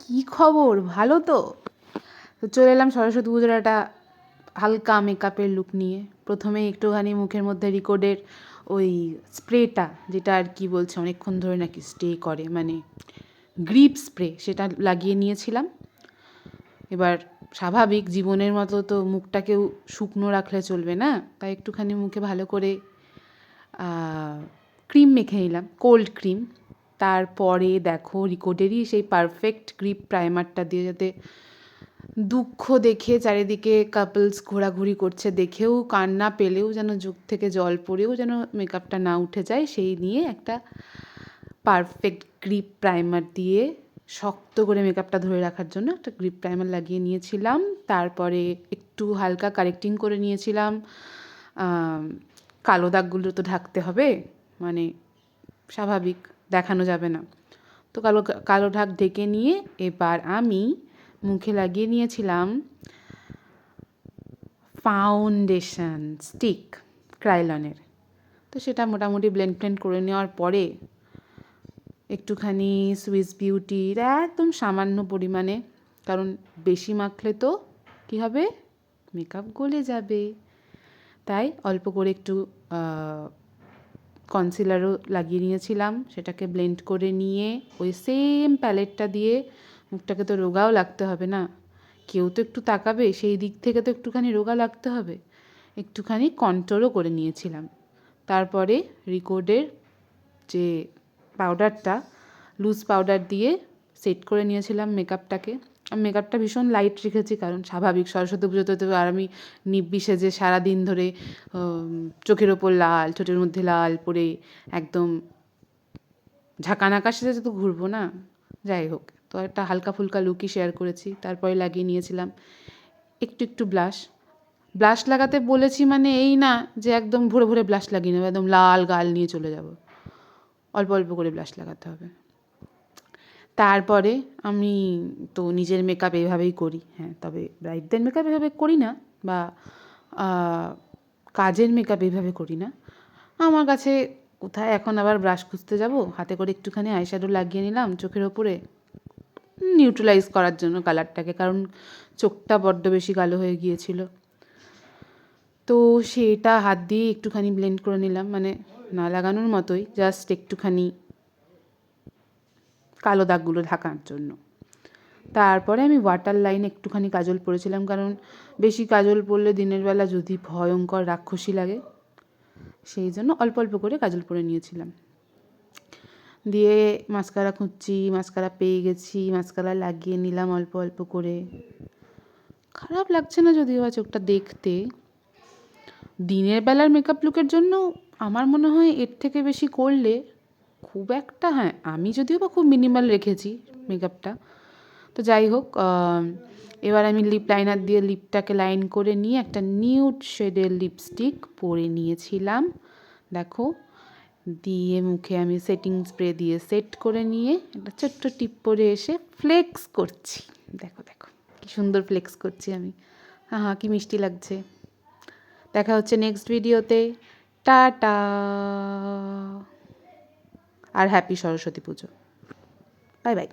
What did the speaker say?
কি খবর, ভালো তো? তো চলে এলাম সরস্বতী পুজোর একটা হালকা মেকআপের লুক নিয়ে। প্রথমে একটুখানি মুখের মধ্যে রিকোডের ওই স্প্রেটা, যেটা আর কি বলছে অনেকক্ষণ ধরে নাকি স্টে করে, মানে গ্রিপ স্প্রে, সেটা লাগিয়ে নিয়েছিলাম। এবার স্বাভাবিক জীবনের মতো তো মুখটাকেও শুকনো রাখলে চলবে না, তাই একটুখানি মুখে ভালো করে ক্রিম মেখে নিলাম, কোল্ড ক্রিম। তারপরে দেখো রিকোডেরই সেই পারফেক্ট গ্রিপ প্রাইমারটা দিয়ে, যাতে দুঃখ দেখে চারিদিকে কাপলস ঘোরাঘুরি করছে দেখেও কান্না পেলেও যেন চোখ থেকে জল পড়েও যেন মেকআপটা না উঠে যায়, সেই নিয়ে একটা পারফেক্ট গ্রিপ প্রাইমার দিয়ে শক্ত করে মেকআপটা ধরে রাখার জন্য একটা গ্রিপ প্রাইমার লাগিয়ে নিয়েছিলাম। তারপরে একটু হালকা কারেক্টিং করে নিয়েছিলাম, কালো দাগগুলো তো ঢাকতে হবে, মানে স্বাভাবিক, দেখানো যাবে না। তো কালো ঢাক ঢেকে নিয়ে এবার আমি মুখে লাগিয়ে নিয়েছিলাম ফাউন্ডেশন স্টিক ক্রাইলনের। তো সেটা মোটামুটি ব্লেন্ড করে নেওয়ার পরে একটুখানি সুইস বিউটির একদম সামান্য পরিমাণে, কারণ বেশি মাখলে তো কী হবে, মেকআপ গলে যাবে, তাই অল্প করে একটু কনসিলারও লাগিয়ে নিয়েছিলাম। সেটাকে ব্লেন্ড করে নিয়ে ওই সেম প্যালেটটা দিয়ে, মুখটাকে তো রোগাও লাগতে হবে না, কেউ তো একটু তাকাবে, সেই দিক থেকে তো একটুখানি রোগা লাগতে হবে, একটুখানি কন্ট্রোলও করে নিয়েছিলাম। তারপরে রিকোডের যে পাউডারটা, লুজ পাউডার দিয়ে সেট করে নিয়েছিলাম মেকআপটাকে। মেকআপটা ভীষণ লাইট রেখেছি, কারণ স্বাভাবিক সরস্বতী পুজোতে তো আর আমি নিব্বি সেজে সারাদিন ধরে চোখের ওপর লাল, ঠোঁটের মধ্যে লাল পরে একদম ঝাঁকানাকা সেজে তো ঘুরবো না। যাই হোক, তো একটা হালকা ফুলকা লুকই শেয়ার করেছি। তারপরে লাগিয়ে নিয়েছিলাম একটু ব্লাশ লাগাতে বলেছি, মানে এই না যে একদম ভরে ভরে ব্লাশ লাগিয়ে নেবো, একদম লাল গাল নিয়ে চলে যাব, অল্প অল্প করে ব্লাশ লাগাতে হবে। তারপরে আমি তো নিজের মেকআপ এইভাবেই করি, হ্যাঁ, তবে ব্রাইডদের মেকআপ এভাবে করি না, বা কাজের মেকআপ এইভাবে করি না। আমার কাছে কোথায় এখন আবার ব্রাশ খুঁজতে যাব, হাতে করে একটুখানি আইশ্যাডো লাগিয়ে নিলাম চোখের ওপরে, নিউট্রালাইজ করার জন্য কালারটাকে, কারণ চোখটা বড্ড বেশি কালো হয়ে গিয়েছিল। তো সেটা হাত দিয়ে একটুখানি ব্লেন্ড করে নিলাম, মানে না লাগানোর মতোই, জাস্ট একটুখানি কালো দাগগুলো ঢাকার জন্য। তারপরে আমি ওয়াটার লাইনে একটুখানি কাজল পরেছিলাম, কারণ বেশি কাজল পরলে দিনের বেলা যদি ভয়ঙ্কর রাক্ষসী লাগে, সেই জন্য অল্প অল্প করে কাজল পরে নিয়েছিলাম। দিয়ে মাস্কারা খুঁজছি, মাস্কারা পেয়ে গেছি, মাস্কারা লাগিয়ে নিলাম অল্প অল্প করে। খারাপ লাগছে না যদিও বা চোখটা দেখতে। দিনের বেলার মেকআপ লুকের জন্য আমার মনে হয় এর থেকে বেশি করলে খুব একটা, হ্যাঁ আমি যদিও বা খুব মিনিমাল রেখেছি মেকআপটা। তো যাই হোক, এবার আমি লিপ লাইনার দিয়ে লিপটাকে লাইন করে নিয়ে একটা নিউড শেডের লিপস্টিক পরে নিয়েছিলাম, দেখো। দিয়ে মুখে আমি সেটিং স্প্রে দিয়ে সেট করে নিয়ে একটা ছোট্ট টিপ পরে এসে ফ্লেক্স করছি, দেখো দেখো কি সুন্দর ফ্লেক্স করছি আমি, হ্যাঁ কি মিষ্টি লাগছে। দেখা হচ্ছে নেক্সট ভিডিওতে, টাটা, আর হ্যাপি সরস্বতী পুজো, বাই বাই।